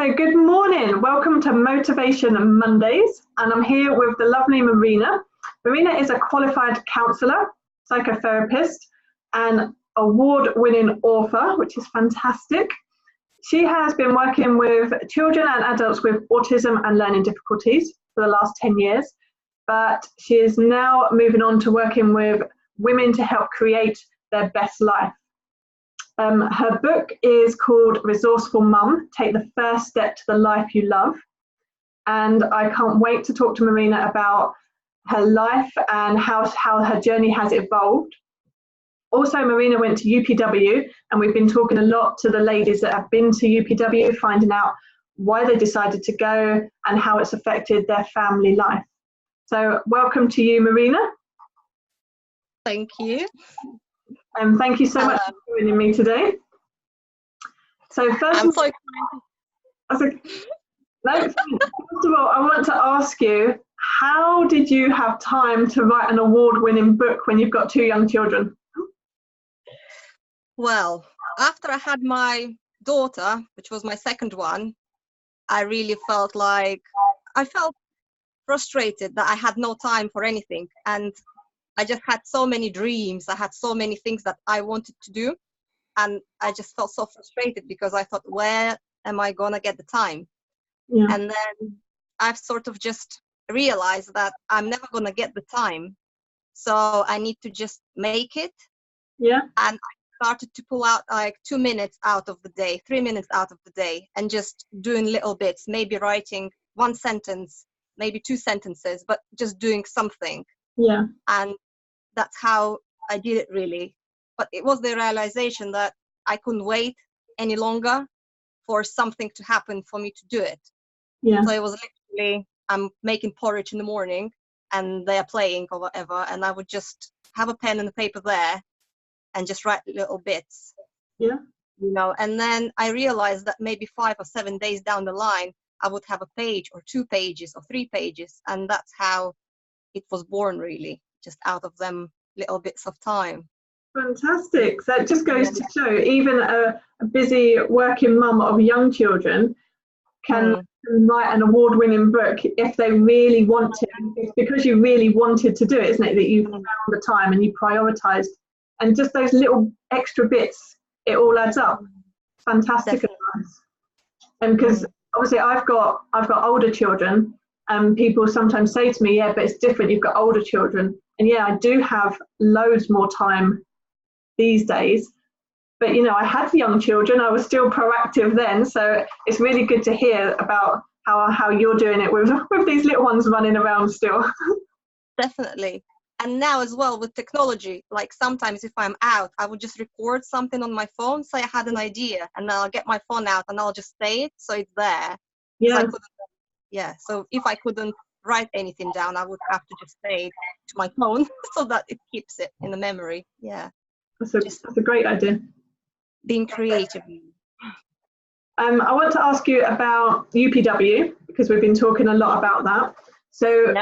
So good morning, welcome to Motivation Mondays, and I'm here with the lovely Marina. Marina is a qualified counsellor, psychotherapist, and award-winning author, which is fantastic. She has been working with children and adults with autism and learning difficulties for the last 10 years, but she is now moving on to working with women to help create their best life. Her book is called Resourceful Mum, Take the First Step to the Life You Love. And I can't wait to talk to Marina about her life and how her journey has evolved. Also, Marina went to UPW, and we've been talking a lot to the ladies that have been to UPW, finding out why they decided to go and how it's affected their family life. So welcome to you, Marina. Thank you. And thank you so much for joining me today. So first of all, I want to ask you, how did you have time to write an award-winning book when you've got two young children? Well, after I had my daughter, which was my second one, I really felt frustrated that I had no time for anything. And I just had so many dreams. I had so many things that I wanted to do. And I just felt so frustrated because I thought, where am I going to get the time? Yeah. And then I've sort of just realized that I'm never going to get the time. So I need to just make it. Yeah. And I started to pull out like 2 minutes out of the day, 3 minutes out of the day, and just doing little bits, maybe writing one sentence, maybe 2 sentences, but just doing something. Yeah. And that's how I did it, really. But it was the realization that I couldn't wait any longer for something to happen for me to do it. Yeah. So it was literally, I'm making porridge in the morning and they are playing or whatever, and I would just have a pen and a paper there and just write little bits. Yeah. You know, and then I realized that maybe 5 or 7 days down the line, I would have a page or 2 pages or 3 pages, and that's how it was born, really, just out of them little bits of time. Fantastic. So it just goes to show even a busy working mum of young children can write an award-winning book if they really want to. It's because you really wanted to do it, isn't it, that you found the time and you prioritized, and just those little extra bits, it all adds up. Fantastic advice. And because obviously I've got older children, and people sometimes say to me, yeah, but it's different, you've got older children. And yeah, I do have loads more time these days. But, you know, I had young children, I was still proactive then. So it's really good to hear about how you're doing it with these little ones running around still. Definitely. And now as well with technology, like sometimes if I'm out, I would just record something on my phone, say I had an idea, and then I'll get my phone out and I'll just say it, so it's there. Yeah. So if I couldn't write anything down, I would have to just say it to my phone so that it keeps it in the memory. Yeah. That's a great idea. Being creative. I want to ask you about UPW, because we've been talking a lot about that. So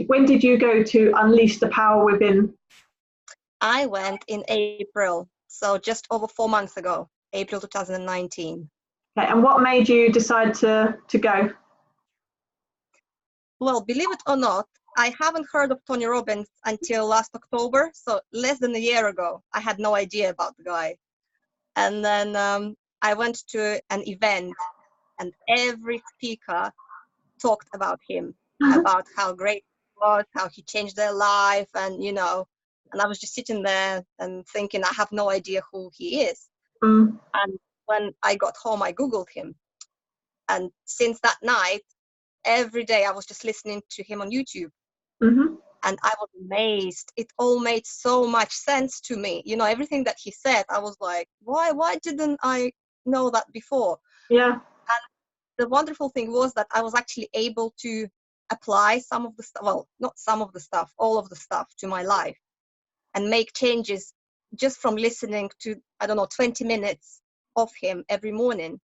when did you go to unleash the power within? I went in April, so just over 4 months ago, April 2019. Okay, and what made you decide to go? Well, believe it or not, I haven't heard of Tony Robbins until last October, so less than a year ago. I had no idea about the guy. And then I went to an event, and every speaker talked about him, about how great he was, how he changed their life, and, you know, and I was just sitting there and thinking, I have no idea who he is. And when I got home, I Googled him. And since that night, every day I was just listening to him on YouTube. And I was amazed. It all made so much sense to me. You know, everything that he said, I was like, why didn't I know that before? Yeah. And the wonderful thing was that I was actually able to apply some of the stuff, well, not some of the stuff, all of the stuff to my life, and make changes just from listening to, 20 minutes of him every morning.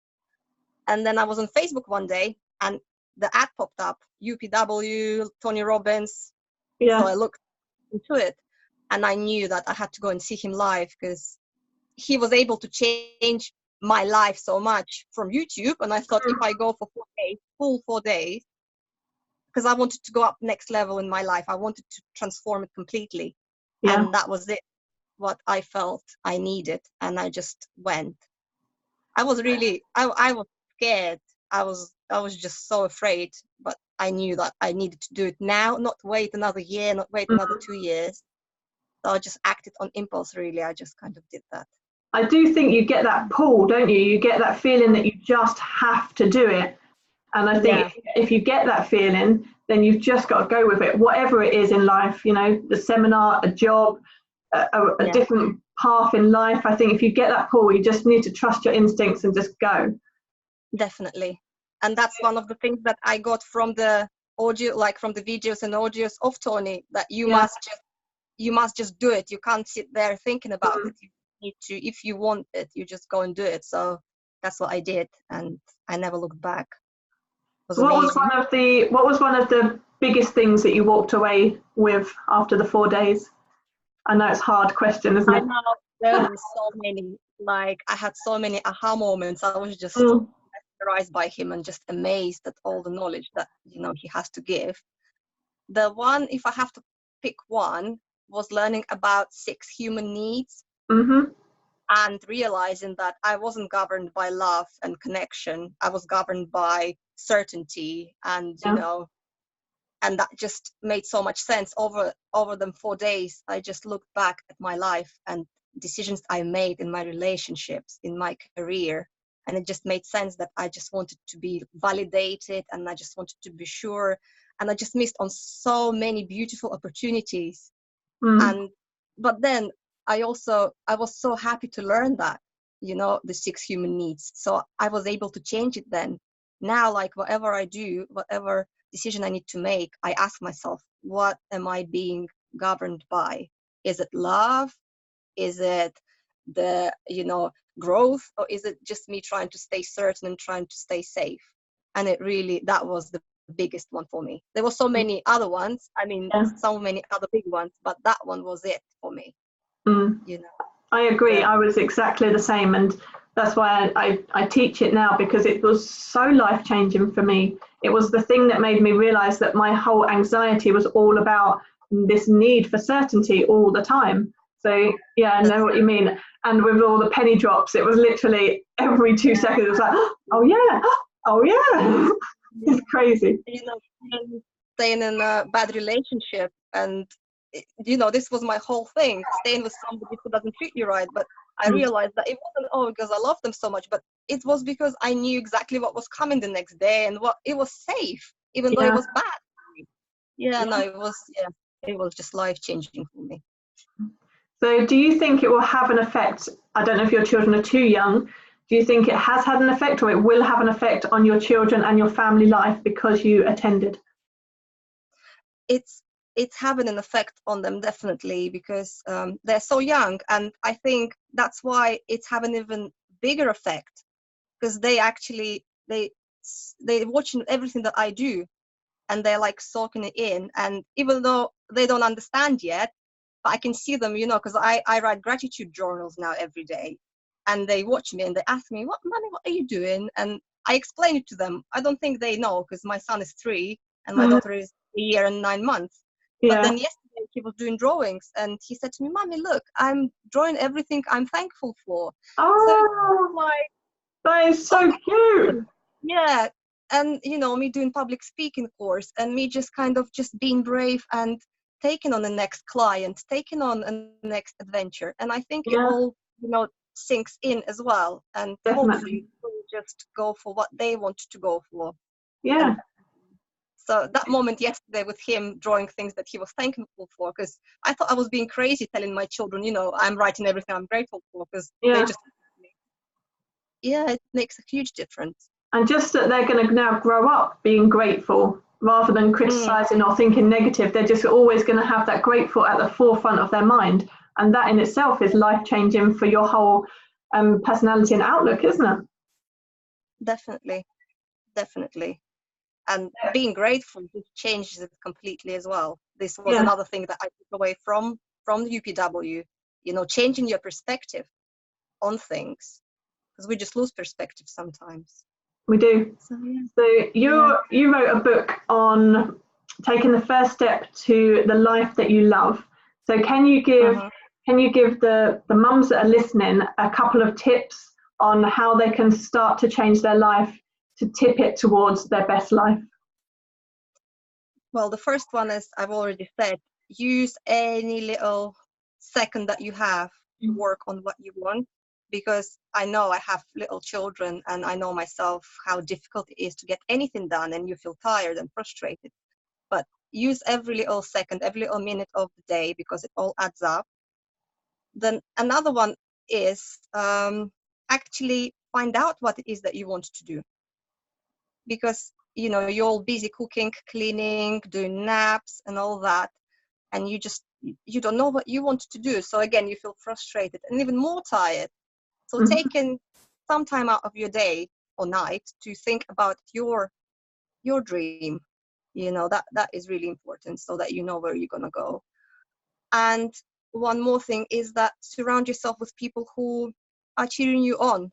And then I was on Facebook one day, and the ad popped up, UPW, Tony Robbins. Yeah. So I looked into it, and I knew that I had to go and see him live, because he was able to change my life so much from YouTube, and I thought if I go for 4 days, full 4 days, because I wanted to go up next level in my life, I wanted to transform it completely, and that was it, what I felt I needed, and I just went. I was really, I was scared. I was just so afraid, but I knew that I needed to do it now, not wait another year, not wait another 2 years. So I just acted on impulse, really. I just kind of did that. I do think you get that pull, don't you? You get that feeling that you just have to do it. And I think if you get that feeling, then you've just got to go with it, whatever it is in life, you know, the seminar, a job, a different path in life. I think if you get that pull, you just need to trust your instincts and just go. Definitely. And that's one of the things that I got from the audio, like from the videos and audios of Tony, that you must just do it. You can't sit there thinking about it. You need to, if you want it, you just go and do it. So that's what I did, and I never looked back. What was one of the biggest things that you walked away with after the 4 days? I know it's a hard question, isn't it? I know, there were so many. Like, I had so many aha moments. I was just mesmerized by him and just amazed at all the knowledge that, you know, he has to give. The one, if I have to pick one, was learning about 6 human needs. And realizing that I wasn't governed by love and connection. I was governed by certainty, and you know, and that just made so much sense. Over them 4 days, I just looked back at my life and decisions I made in my relationships, in my career, and it just made sense that I just wanted to be validated, and I just wanted to be sure, and I just missed on so many beautiful opportunities. But then I was so happy to learn that, you know, the 6 human needs. So I was able to change it then. Now, like, whatever I do, whatever decision I need to make, I ask myself, what am I being governed by? Is it love? Is it the, you know, growth? Or is it just me trying to stay certain and trying to stay safe? And it really, that was the biggest one for me. There were so many other ones. I mean, so many other big ones, but that one was it for me. You know, I agree. I was exactly the same, and that's why I teach it now, because it was so life-changing for me. It was the thing that made me realize that my whole anxiety was all about this need for certainty all the time. So yeah, I know what you mean. And with all the penny drops, it was literally every 2 seconds it was like, oh yeah it's crazy. You know, staying in a bad relationship, and you know, this was my whole thing, staying with somebody who doesn't treat you right. But I realized that it wasn't because I love them so much, but it was because I knew exactly what was coming the next day, and what it was safe, even though it was bad. It was just life-changing for me. So do you think it will have an effect? I don't know if your children are too young. Do you think it has had an effect, or it will have an effect on your children and your family life because you attended? It's having an effect on them, definitely, because they're so young, and I think that's why it's having an even bigger effect, because they watching everything that I do, and they're like soaking it in. And even though they don't understand yet, but I can see them, you know, because I write gratitude journals now every day, and they watch me and they ask me, Mommy, what are you doing? And I explain it to them. I don't think they know, because my son is 3 and my daughter is 1 year and 9 months. But then yesterday he was doing drawings, and he said to me, Mommy, look, I'm drawing everything I'm thankful for. Oh, so like, that is so cute. Yeah. And, you know, me doing public speaking course, and me just kind of just being brave and taking on the next client, taking on a next adventure. And I think it all, you know, sinks in as well. And hopefully we'll just go for what they want to go for. Yeah. So that moment yesterday with him drawing things that he was thankful for, because I thought I was being crazy telling my children, you know, I'm writing everything I'm grateful for, because they just, it makes a huge difference. And just that they're going to now grow up being grateful rather than criticizing or thinking negative. They're just always going to have that grateful at the forefront of their mind. And that in itself is life-changing for your whole personality and outlook, isn't it? Definitely. And being grateful just changes it completely as well. This was another thing that I took away from the UPW, you know, changing your perspective on things. because we just lose perspective sometimes. We do. So, yeah. So you wrote a book on taking the first step to the life that you love. So can you give the mums that are listening a couple of tips on how they can start to change their life to tip it towards their best life? Well, the first one is, I've already said, use any little second that you have to work on what you want, because I know I have little children and I know myself how difficult it is to get anything done, and you feel tired and frustrated. But use every little second, every little minute of the day, because it all adds up. Then another one is actually find out what it is that you want to do, because you're all busy cooking, cleaning, doing naps and all that, and you don't know what you want to do. So again, you feel frustrated and even more tired. So taking some time out of your day or night to think about your dream, that is really important, so that you know where you're gonna go. And one more thing is that surround yourself with people who are cheering you on,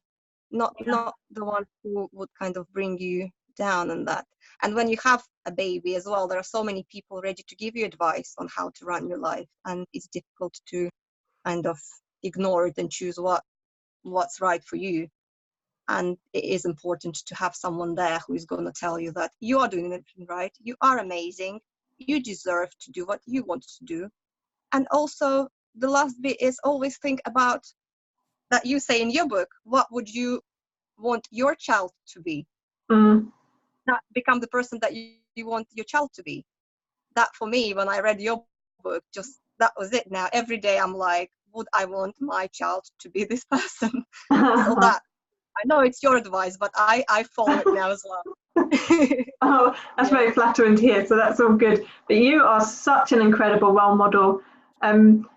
not the ones who would kind of bring you down and that. And when you have a baby as well, there are so many people ready to give you advice on how to run your life, and it's difficult to kind of ignore it and choose what's right for you. And it is important to have someone there who is going to tell you that you are doing everything right, you are amazing, you deserve to do what you want to do. And also the last bit is always think about that you say in your book, what would you want your child to be? Not become the person that you want your child to be. That for me, when I read your book, just that was it. Now every day I'm like, would I want my child to be this person? So that, I know it's your advice, but I follow it now as well. Oh, that's very flattering to hear. So that's all good. But you are such an incredible role model.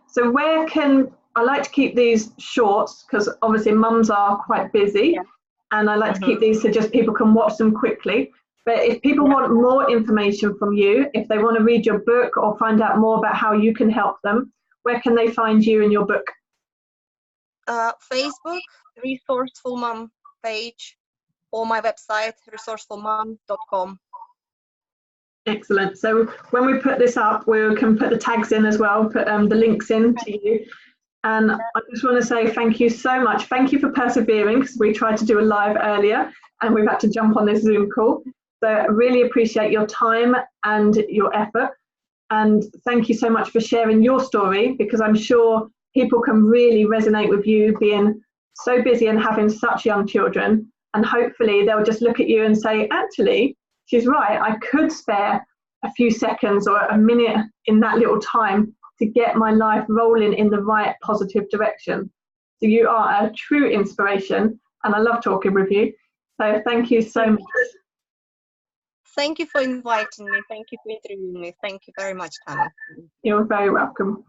So where can I like to keep these short, because obviously mums are quite busy, and I like to keep these so just people can watch them quickly. But if people want more information from you, if they want to read your book or find out more about how you can help them, where can they find you and your book? Facebook, Resourceful Mum page, or my website, resourcefulmum.com. Excellent. So when we put this up, we can put the tags in as well, put the links in to you. And I just want to say thank you so much. Thank you for persevering, because we tried to do a live earlier and we've had to jump on this Zoom call. So I really appreciate your time and your effort. And thank you so much for sharing your story, because I'm sure people can really resonate with you being so busy and having such young children. And hopefully they'll just look at you and say, actually, she's right, I could spare a few seconds or a minute in that little time to get my life rolling in the right positive direction. So you are a true inspiration, and I love talking with you. So thank you so much. Thank you for inviting me. Thank you for interviewing me. Thank you very much, Tammy. You're very welcome.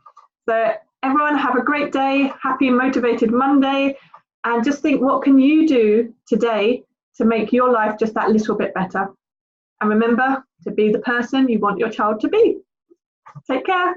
So everyone have a great day. Happy Motivated Monday. And just think, what can you do today to make your life just that little bit better? And remember to be the person you want your child to be. Take care.